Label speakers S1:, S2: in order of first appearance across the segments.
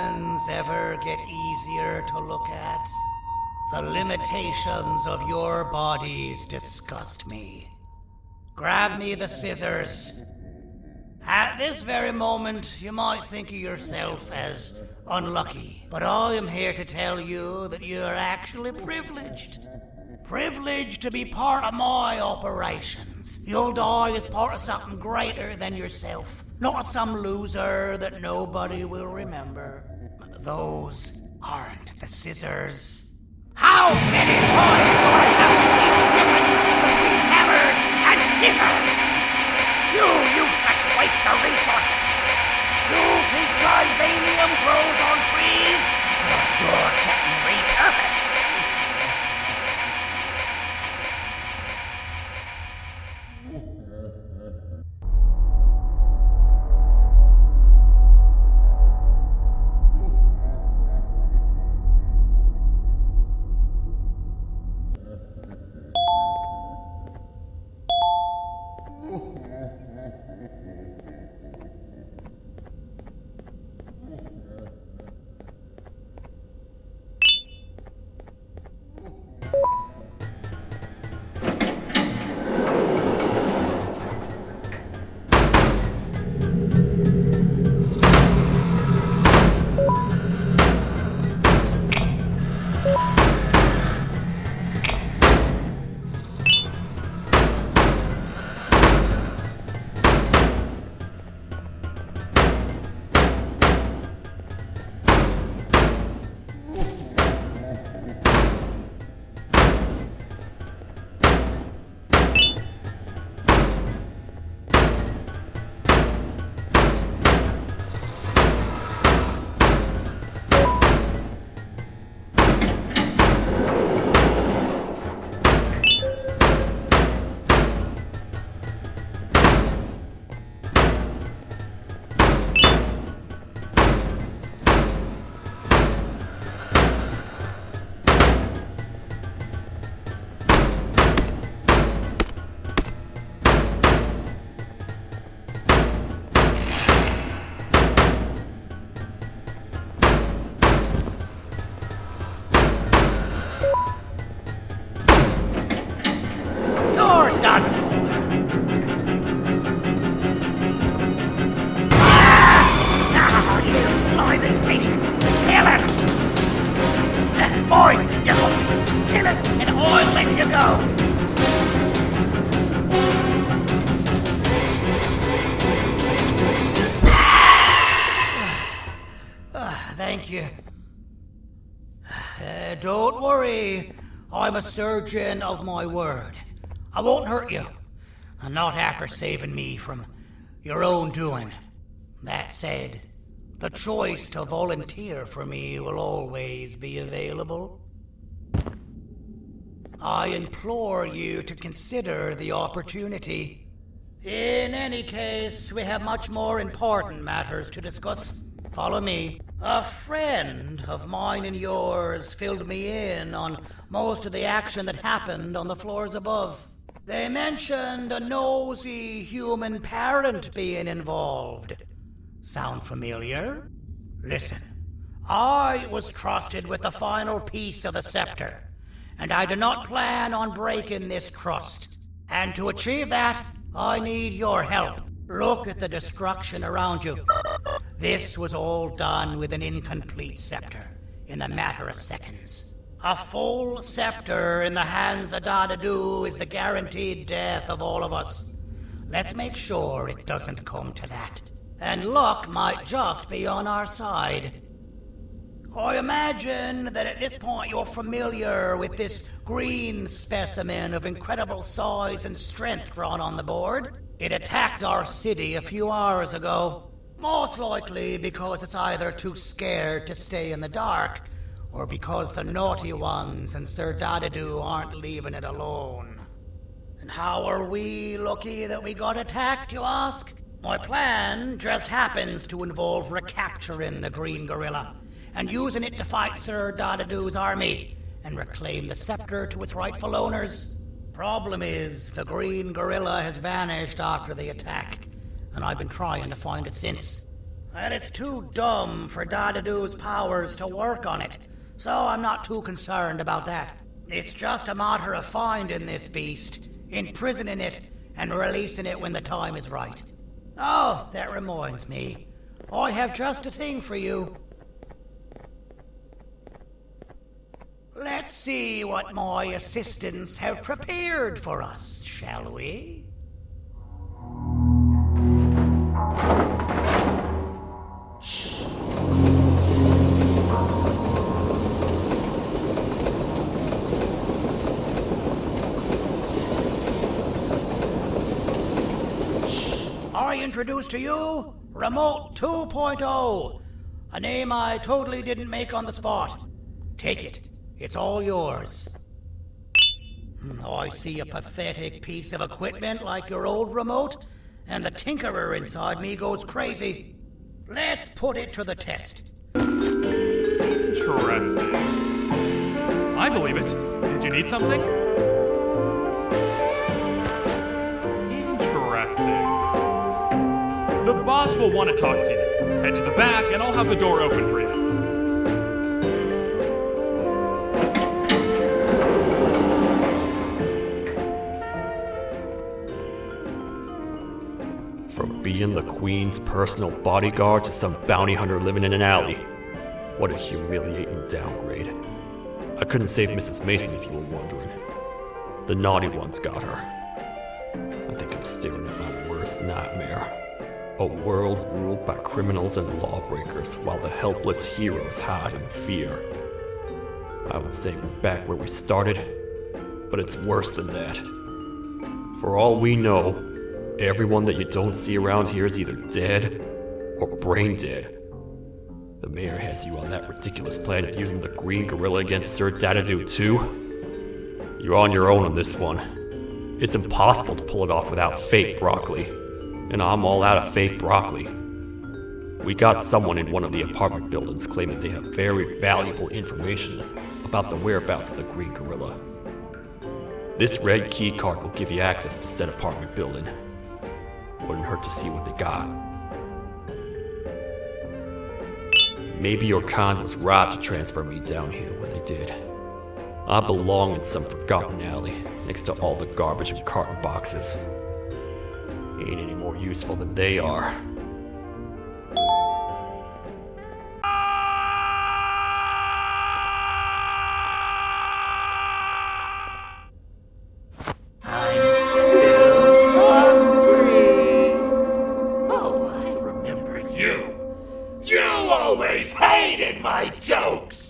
S1: humans ever get easier to look at? The limitations of your bodies disgust me. Grab me the scissors. At this very moment, you might think of yourself as unlucky, but I am here to tell you that you are actually privileged. Privileged to be part of my operations. You'll die as part of something greater than yourself, not as some loser that nobody will remember. Those aren't the scissors. How many times do I have to keep difference between hammers and scissors? You useless waste of resources! You think BanBaleena grows on trees? But you're getting repurposed! Thank you. Don't worry. I'm a surgeon of my word. I won't hurt you. And not after saving me from your own doing. That said, the choice to volunteer for me will always be available. I implore you to consider the opportunity. In any case, we have much more important matters to discuss. Follow me. A friend of mine and yours filled me in on most of the action that happened on the floors above. They mentioned a nosy human parent being involved. Sound familiar? Listen, I was trusted with the final piece of the scepter, and I do not plan on breaking this trust. And to achieve that, I need your help. Look at the destruction around you. This was all done with an incomplete scepter, in a matter of seconds. A full scepter in the hands of Dadadoo is the guaranteed death of all of us. Let's make sure it doesn't come to that. And luck might just be on our side. I imagine that at this point you're familiar with this green specimen of incredible size and strength drawn on the board. It attacked our city a few hours ago. Most likely because it's either too scared to stay in the dark, or because the naughty ones and Sir Dadadoo aren't leaving it alone. And how are we lucky that we got attacked, you ask? My plan just happens to involve recapturing the green gorilla and using it to fight Sir Dadadoo's army and reclaim the scepter to its rightful owners. Problem is, the green gorilla has vanished after the attack, and I've been trying to find it since. and it's too dumb for Dadadu's powers to work on it, so I'm not too concerned about that. It's just a matter of finding this beast, imprisoning it, and releasing it when the time is right. Oh, that reminds me. I have just a thing for you. Let's see what my assistants have prepared for us, shall we? I introduce to you Remote 2.0, a name I totally didn't make on the spot. Take it. It's all yours. I see a pathetic piece of equipment like your old remote, and the tinkerer inside me goes crazy. Let's put it to the test.
S2: Interesting. I believe it. Did you need something? Interesting. The boss will want to talk to you. Head to the back and I'll have the door open for you.
S3: From being the Queen's personal bodyguard to some bounty hunter living in an alley. What a humiliating downgrade. I couldn't save Mrs. Mason if you were wondering. The naughty ones got her. I think I'm staring at my worst nightmare. A world ruled by criminals and lawbreakers while the helpless heroes hide in fear. I would say we're back where we started, but it's worse than that. For all we know, everyone that you don't see around here is either dead or brain dead. The mayor has you on that ridiculous plan of using the green gorilla against Sir Dadadu too. You're on your own on this one. It's impossible to pull it off without fake broccoli. And I'm all out of fake broccoli. We got someone in one of the apartment buildings claiming they have very valuable information about the whereabouts of the green gorilla. This red key card will give you access to said apartment building. Wouldn't hurt to see what they got. Maybe your con was right to transfer me down here when they did. I belong in some forgotten alley, next to all the garbage and carton boxes. Ain't any more useful than they are.
S4: Always hated my jokes!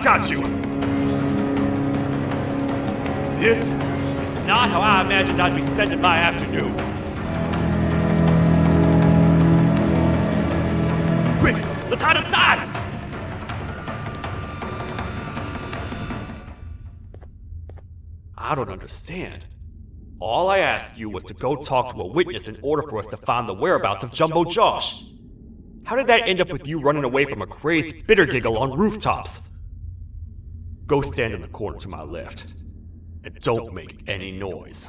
S2: Got you. This is not how I imagined I'd be spending my afternoon. Quick, let's hide inside!
S3: I don't understand. All I asked you was to go talk to a witness in order for us to find the whereabouts of Jumbo Josh. How did that end up with you running away from a crazed Bittergiggle on rooftops? Go stand in the corner to my left, and don't make any noise.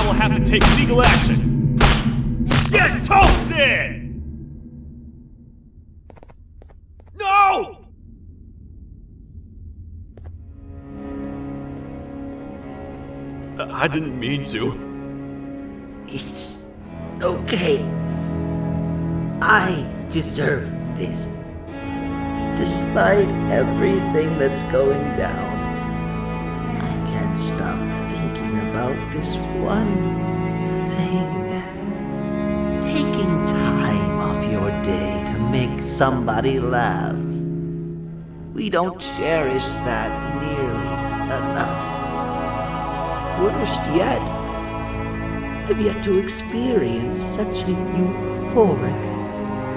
S2: will have to take legal action. Get toasted! No!
S3: I didn't mean to.
S5: It's okay. I deserve this. Despite everything that's going down, I can't stop thinking about this one thing. Taking time off your day to make somebody laugh. We don't cherish that nearly enough. Worst yet, I've yet to experience such a euphoric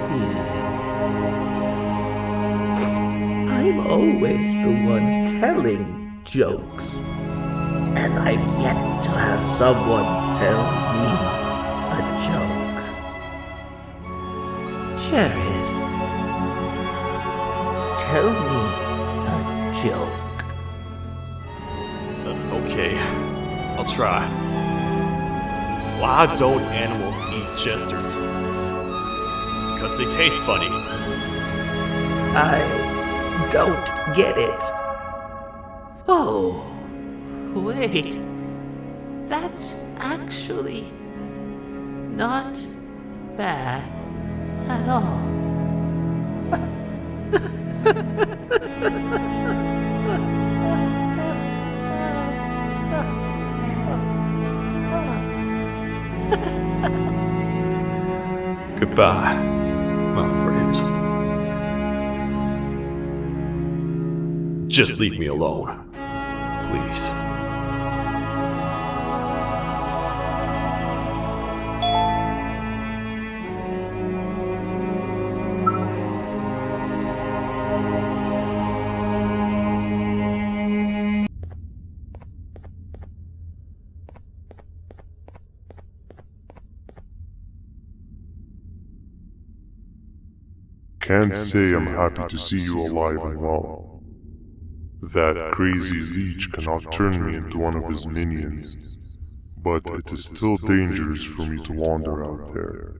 S5: feeling. I'm always the one telling jokes, and I've yet to have someone tell me a joke. Sheriff, tell me a joke.
S3: Okay, I'll try. Why don't animals eat jesters? Because they taste funny.
S5: I don't get it. Oh, wait. That's actually not bad at all.
S3: Goodbye, my friend. Just leave me alone, please.
S6: Can't say I'm happy to see you alive and well. That crazy leech cannot turn me into one of his minions, but it is still dangerous for me to wander out there.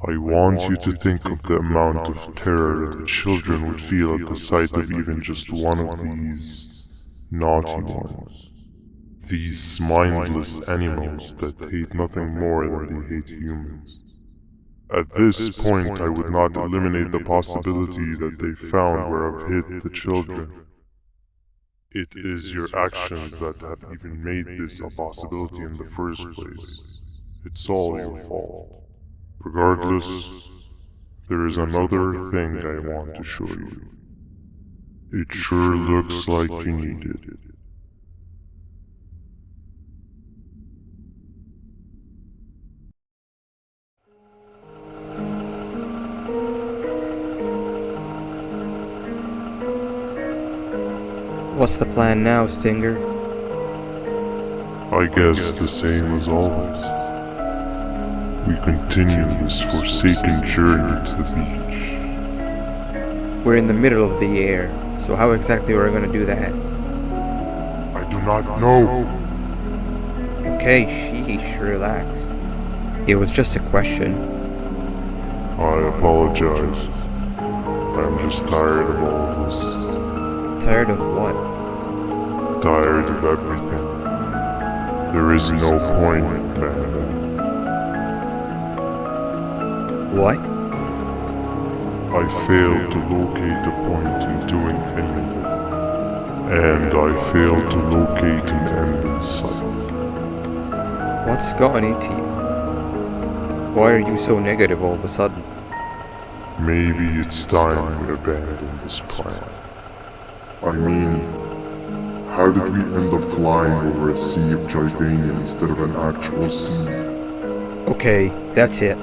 S6: I want you to think of the amount of terror that children would feel at the sight of even just one of these naughty ones. These mindless animals that hate nothing more than they hate humans. At this point, I would not eliminate the possibility that they found where I've hid the children. It is your actions that have even made this a possibility in the first place. It's all your fault. Regardless, there is another thing I want to show you. It sure looks like you need it.
S7: What's the plan now, Stinger?
S6: I guess the same as always. We continue this forsaken journey to the beach.
S7: We're in the middle of the air, so how exactly are we going to do that?
S6: I do not know.
S7: Okay, sheesh, relax. It was just a question.
S6: I apologize. I'm just tired of all this.
S7: Tired of what?
S6: Tired of everything. There is no point, BanBan.
S7: What?
S6: I failed to locate a point in doing anything. And I failed to locate an end in sight.
S7: What's gotten into you? Why are you so negative all of a sudden?
S6: Maybe it's time we abandon this plan. I mean, how did we end up flying over a sea of Gibania instead of an actual sea?
S7: Okay, that's it.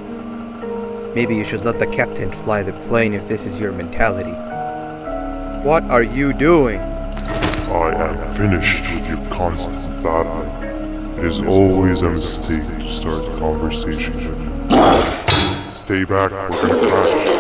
S7: Maybe you should let the captain fly the plane if this is your mentality. What are you doing?
S6: I am finished with your constant battling. It is always a mistake to start a conversation with you. Stay back, we're gonna crash.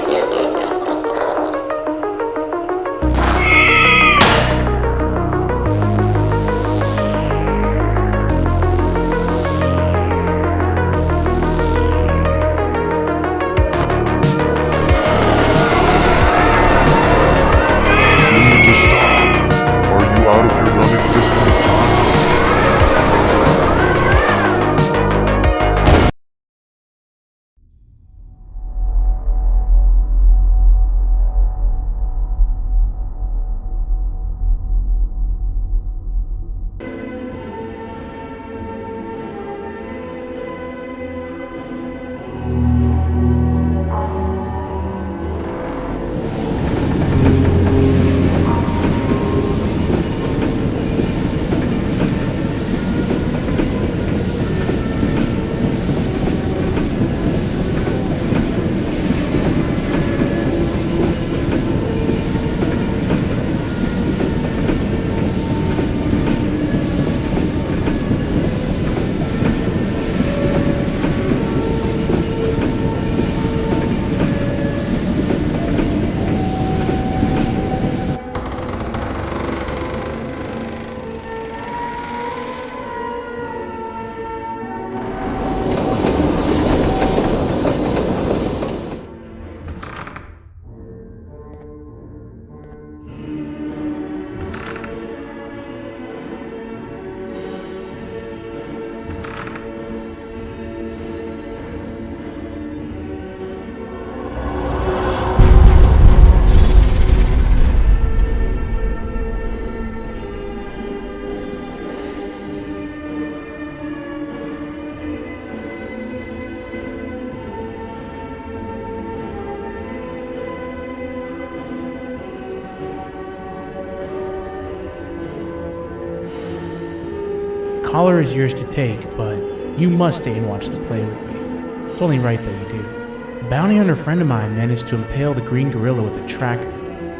S8: Collar is yours to take, but you must stay and watch the play with me. It's only right that you do. A bounty hunter friend of mine managed to impale the green gorilla with a tracker.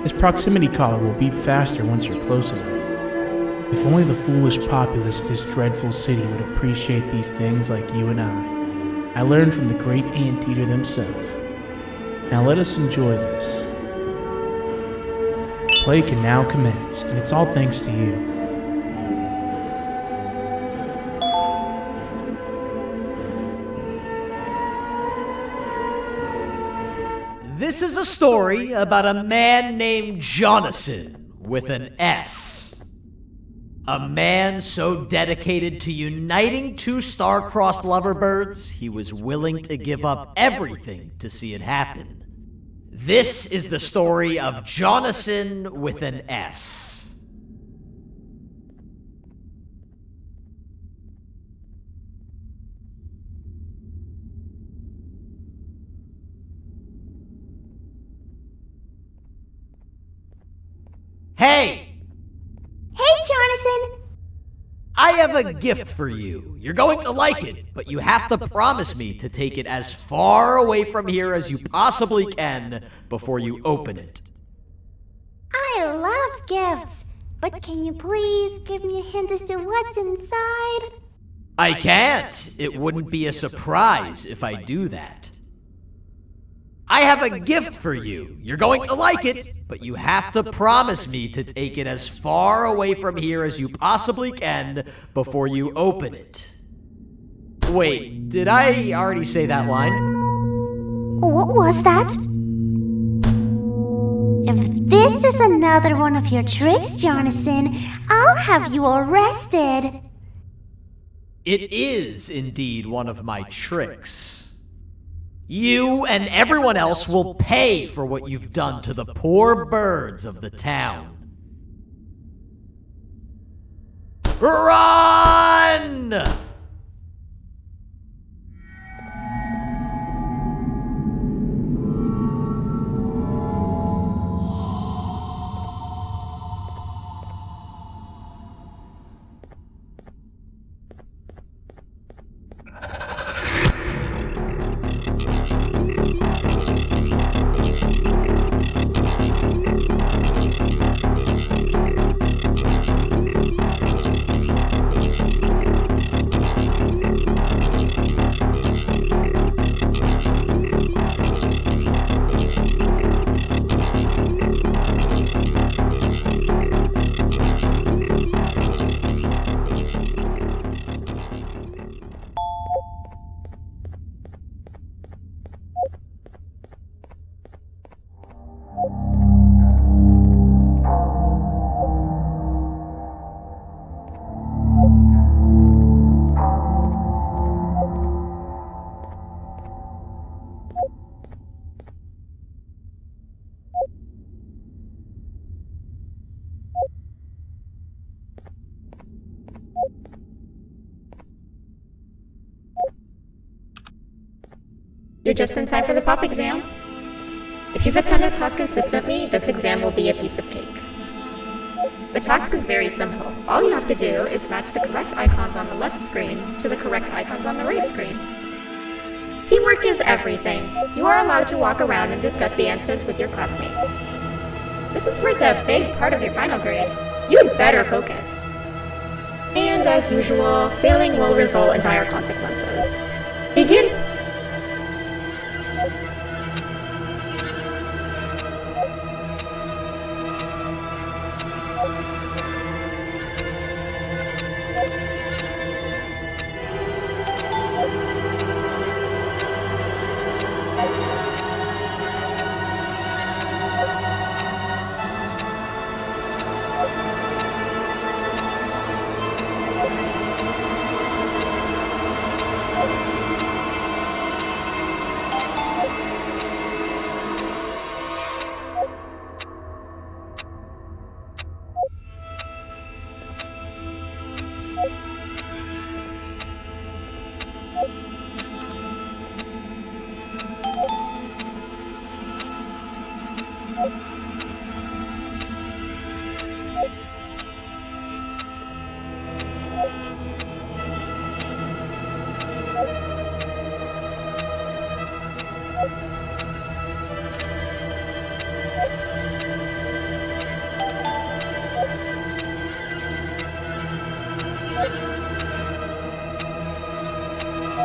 S8: This proximity collar will beep faster once you're close enough. If only the foolish populace of this dreadful city would appreciate these things like you and I. I learned from the great anteater himself. Now let us enjoy this. Play can now commence, and it's all thanks to you.
S9: This is a story about a man named Jonathan with an S. A man so dedicated to uniting two star-crossed loverbirds, he was willing to give up everything to see it happen. This is the story of Jonathan with an S. Hey!
S10: Hey, Jonathan!
S9: I have a gift for you. You're going to like it, but you have to promise me to take it as far away from here as you possibly can before you open it.
S10: I love gifts, but can you please give me a hint as to what's inside?
S9: I can't. It wouldn't be a surprise if I do that. I have a gift for you. You're going to like it, but you have to promise me to take it as far away from here as you possibly can before you open it. Wait, did I already say that line?
S10: What was that? If this is another one of your tricks, Jonathan, I'll have you arrested.
S9: It is indeed one of my tricks. You and everyone else will pay for what you've done to the poor birds of the town. Run!
S11: You're just in time for the pop exam. If you've attended class consistently, this exam will be a piece of cake. The task is very simple. All you have to do is match the correct icons on the left screens to the correct icons on the right screens. Teamwork is everything. You are allowed to walk around and discuss the answers with your classmates. This is worth a big part of your final grade. You'd better focus. And as usual, failing will result in dire consequences. Begin! Good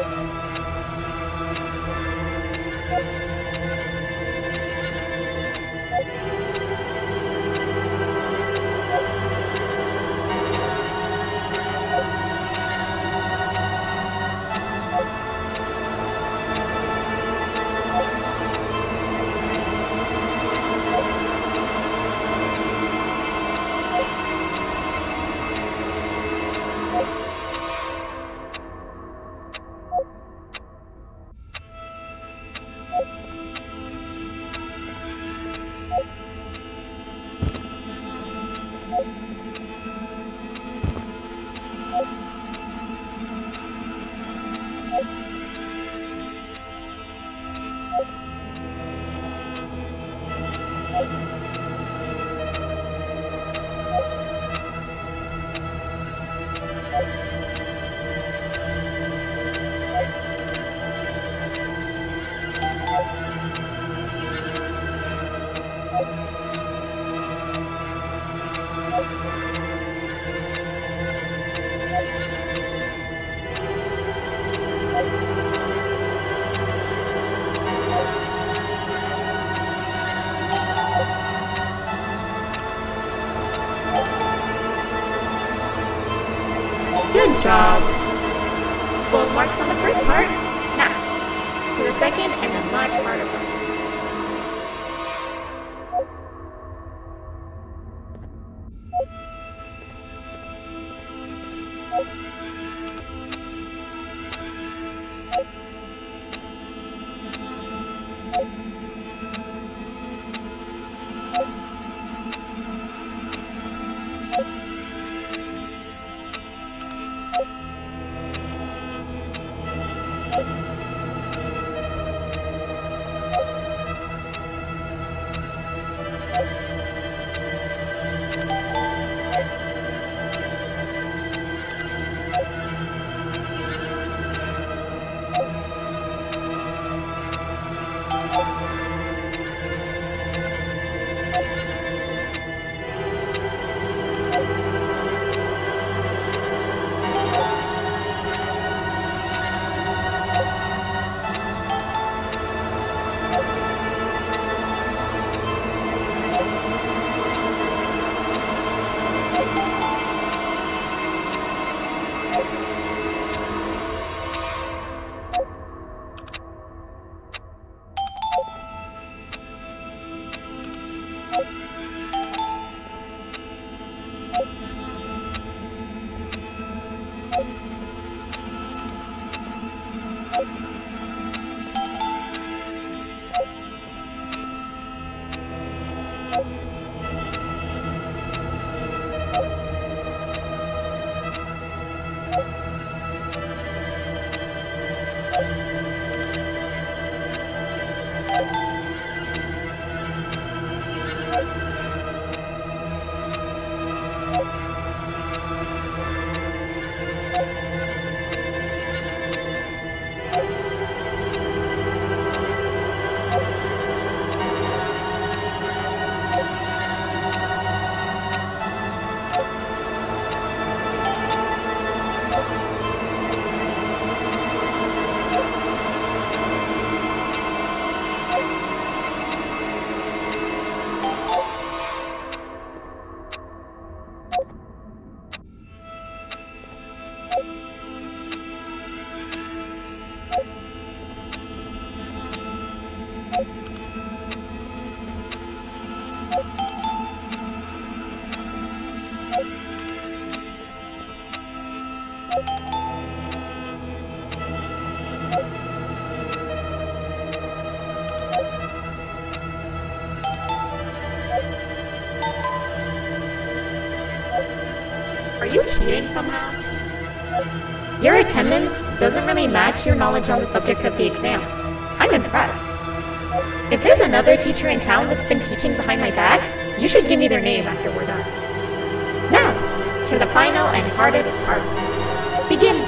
S11: job. Full marks on the first part. Now, to the second and the much harder part. Are you cheating somehow? Your attendance doesn't really match your knowledge on the subject of the exam. I'm impressed. If there's another teacher in town that's been teaching behind my back, you should give me their name after we're done. Now, to the final and hardest part. Begin!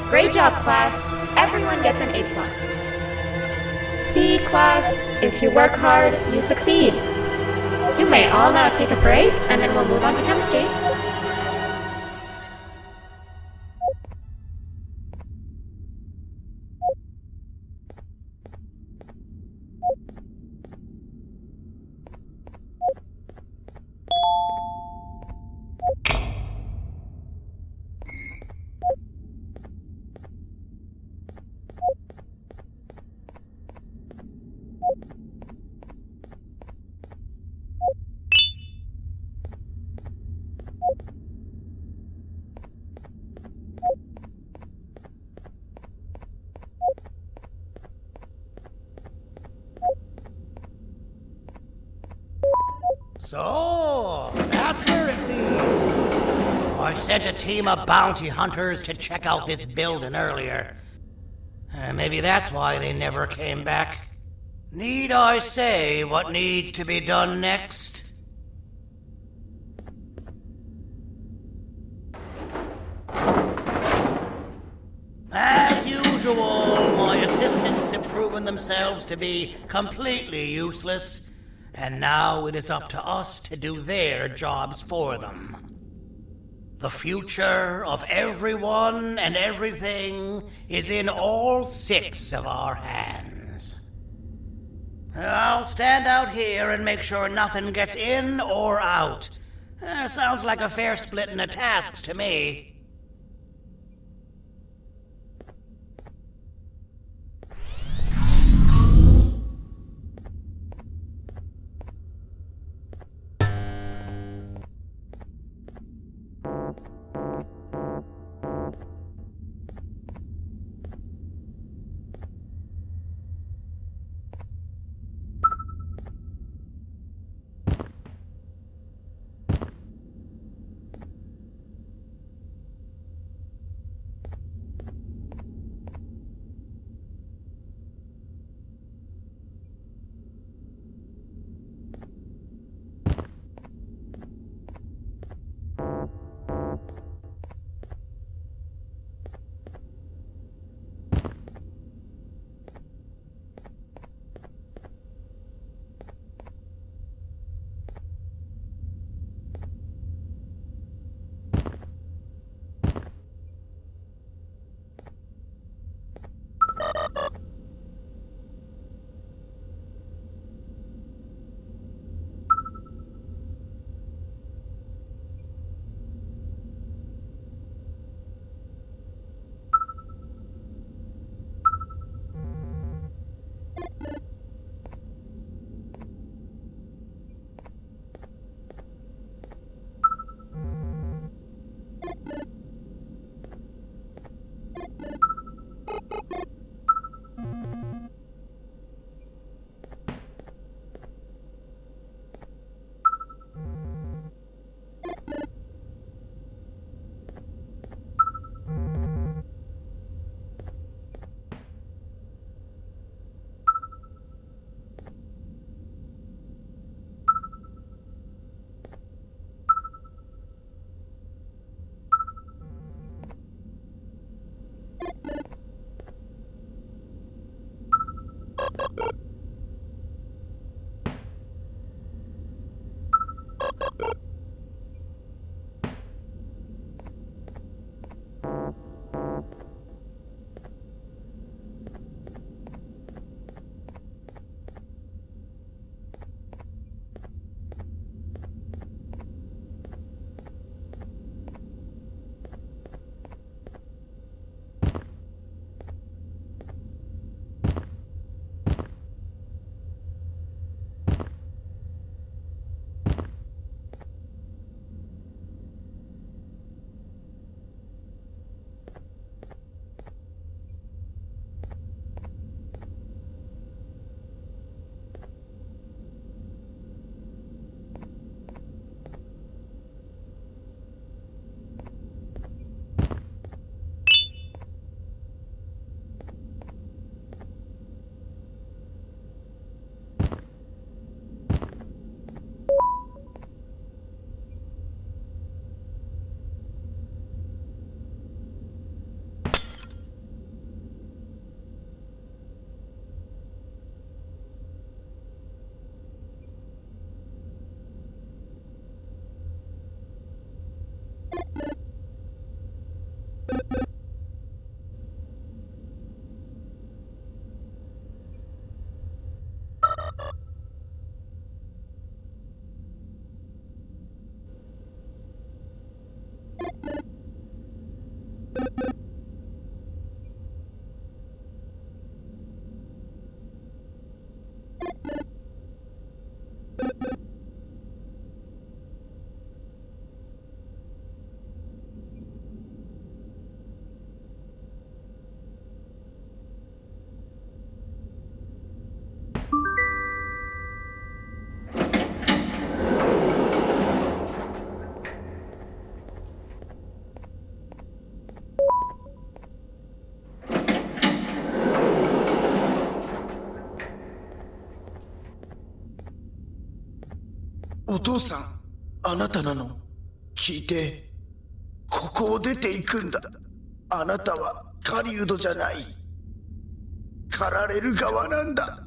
S11: Great job, class. Everyone gets an A+. See, class, if you work hard, you succeed. You may all now take a break, and then we'll move on to chemistry.
S1: So, that's where it leads. I sent a team of bounty hunters to check out this building earlier. Maybe that's why they never came back. Need I say what needs to be done next? As usual, my assistants have proven themselves to be completely useless, and now it is up to us to do their jobs for them. The future of everyone and everything is in all 6 of our hands. I'll stand out here and make sure nothing gets in or out. Sounds like a fair splitting of tasks to me.
S12: 父さん、あなたなの。聞いて。ここを出ていくんだ。あなたは狩人じゃない。狩られる側なんだ。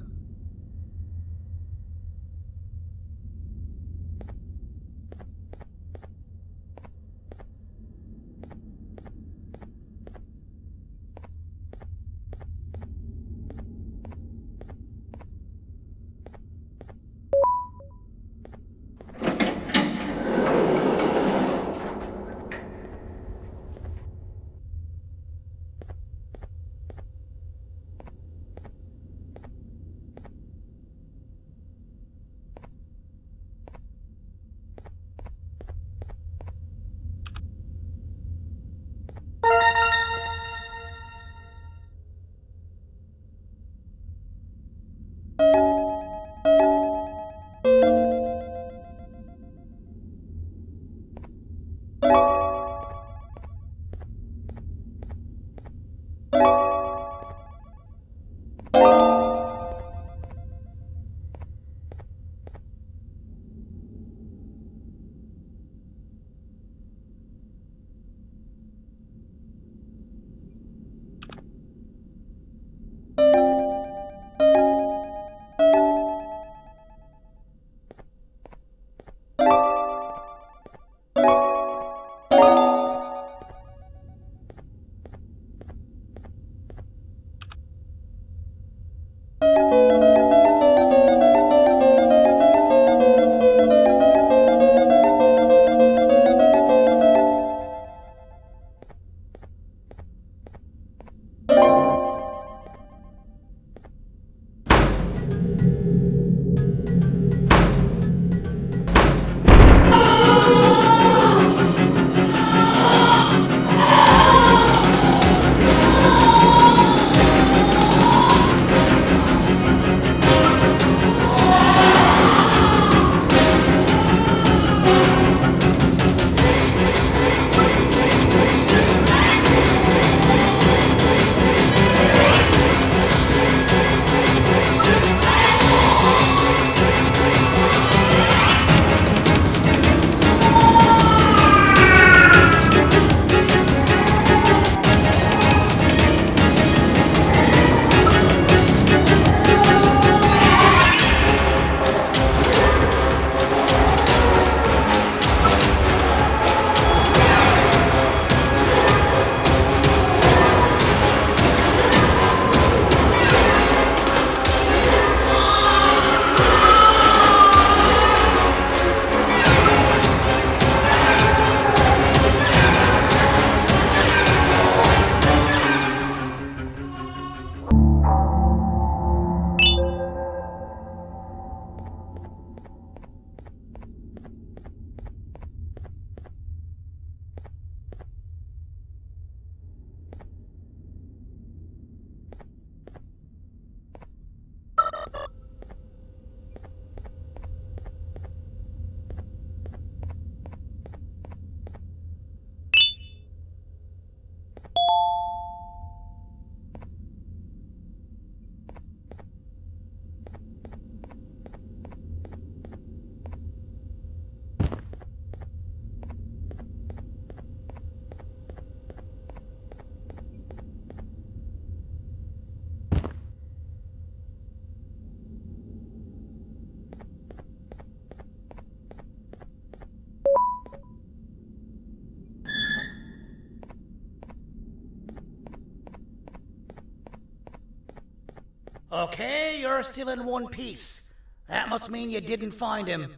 S1: Okay, you're still in one piece. That must mean you didn't find him.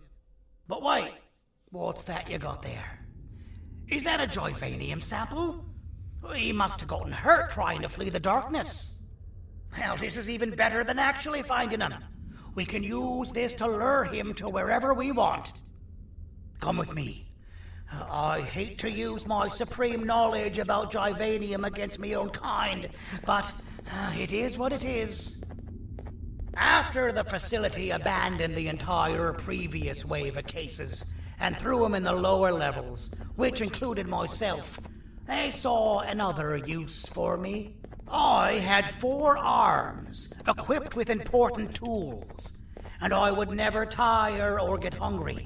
S1: But wait, what's that you got there? Is that a Joyvanium sample? He must have gotten hurt trying to flee the darkness. Well, this is even better than actually finding him. We can use this to lure him to wherever we want. Come with me. I hate to use my supreme knowledge about Joyvanium against my own kind, but it is what it is. After the facility abandoned the entire previous wave of cases and threw them in the lower levels, which included myself, they saw another use for me. I had 4 arms, equipped with important tools, and I would never tire or get hungry.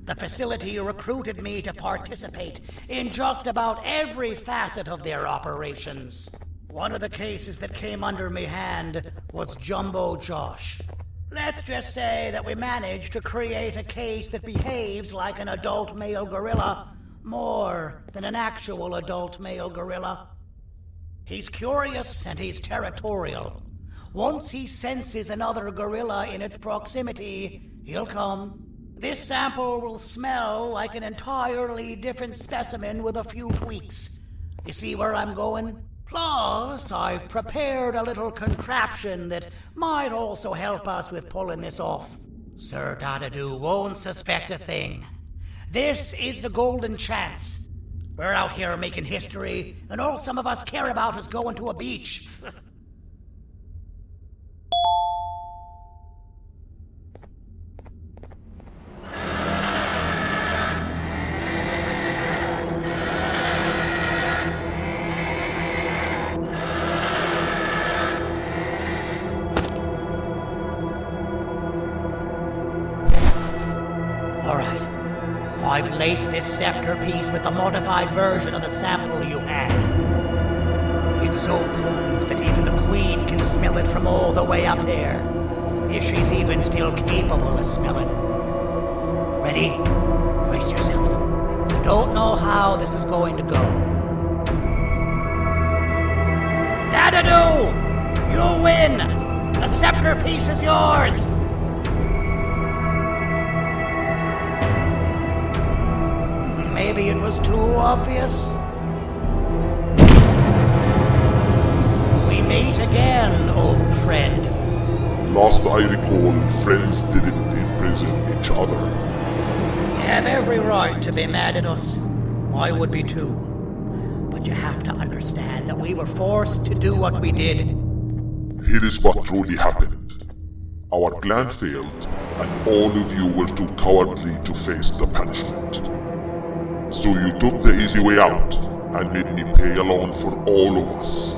S1: The facility recruited me to participate in just about every facet of their operations. One of the cases that came under me hand was Jumbo Josh. Let's just say that we managed to create a case that behaves like an adult male gorilla more than an actual adult male gorilla. He's curious and he's territorial. Once he senses another gorilla in its proximity, he'll come. This sample will smell like an entirely different specimen with a few tweaks. You see where I'm going? Plus, I've prepared a little contraption that might also help us with pulling this off. Sir Dadadoo won't suspect a thing. This is the golden chance. We're out here making history, and all some of us care about is going to a beach. I've laced this scepter piece with the modified version of the sample you had. It's so potent that even the Queen can smell it from all the way up there, if she's even still capable of smelling. Ready? Brace yourself. I don't know how this is going to go. Dadadoo! You win! The scepter piece is yours! Maybe it was too obvious. We meet again, old friend.
S6: Last I recall, friends didn't imprison each other.
S1: You have every right to be mad at us. I would be too. But you have to understand that we were forced to do what we did.
S6: Here is what truly happened. Our plan failed, and all of you were too cowardly to face the punishment. So you took the easy way out, and made me pay along for all of us.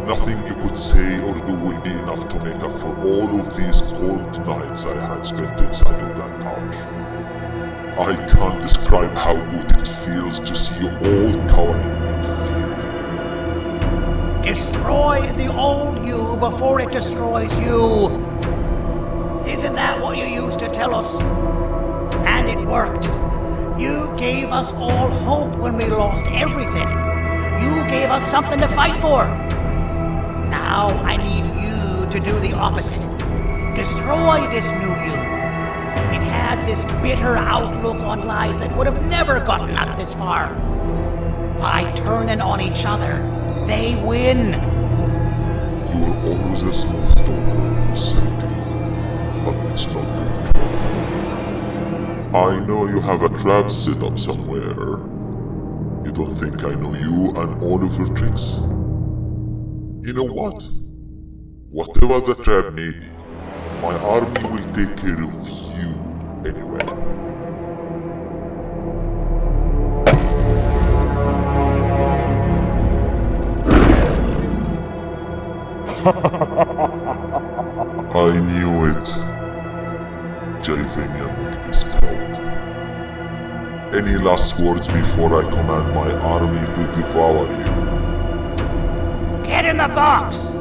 S6: Nothing you could say or do will be enough to make up for all of these cold nights I had spent inside of that pouch. I can't describe how good it feels to see you all cowering in fear.
S1: Destroy the old you before it destroys you. Isn't that what you used to tell us? And it worked. You gave us all hope when we lost everything. You gave us something to fight for. Now I need you to do the opposite. Destroy this new you. It has this bitter outlook on life that would have never gotten us this far. By turning on each other, they win.
S6: You were always a smooth talker, Sadie. But it's not going to work. I know you have a trap set up somewhere. You don't think I know you and all of your tricks? You know what? Whatever the trap may be, my army will take care of you anyway. I knew it. Javanian will be spelled. Any last words before I command my army to devour you?
S1: Get in the box!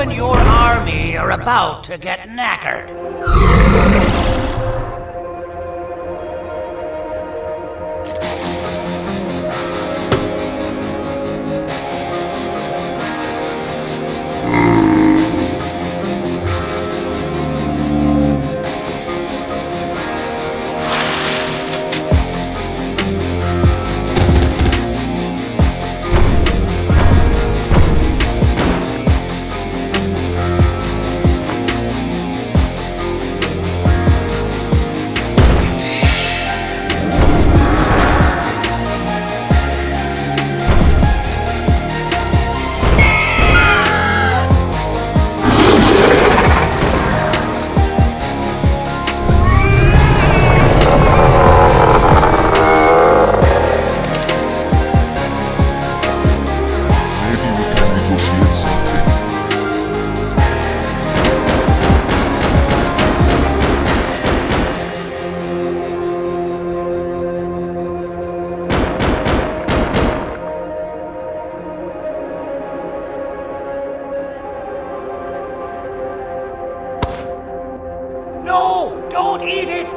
S1: Your army are about to get knackered. No! Don't eat it!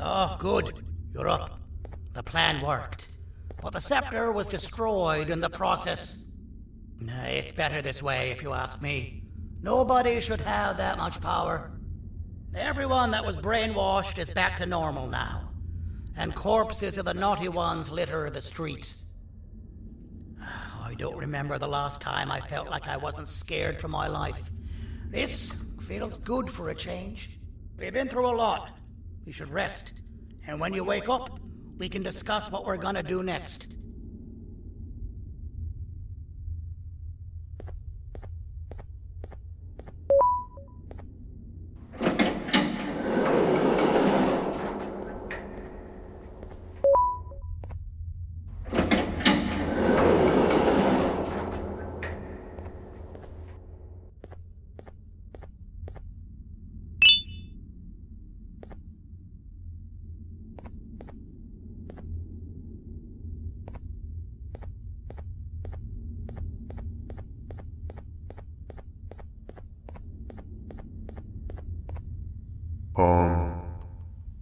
S1: Oh, good. You're up. The plan worked. But the scepter was destroyed in the process. It's better this way, if you ask me. Nobody should have that much power. Everyone that was brainwashed is back to normal now. And corpses of the naughty ones litter the streets. I don't remember the last time I felt like I wasn't scared for my life. This feels good for a change. We've been through a lot. You should rest. And when you wake up, we can discuss what we're gonna do next.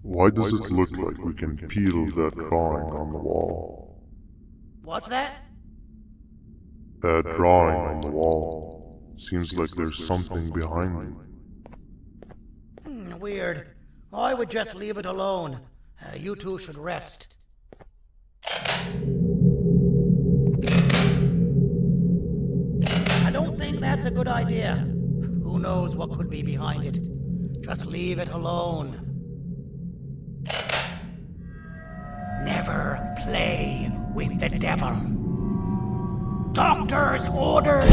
S6: Why does it look like we can peel that drawing on the wall?
S1: What's that?
S6: That drawing on the wall. Seems like there's something behind it.
S1: Weird. I would just leave it alone. You two should rest. I don't think that's a good idea. Who knows what could be behind it? Just leave it alone. Never play with the devil. Doctor's orders!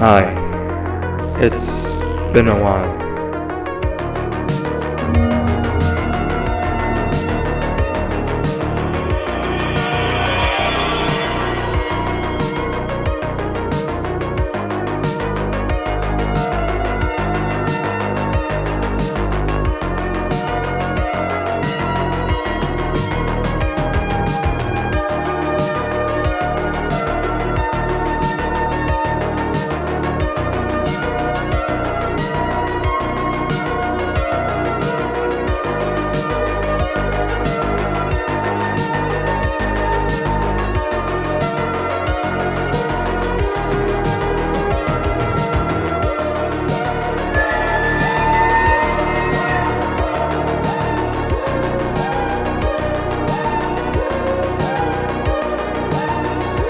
S7: Hi. It's been a while.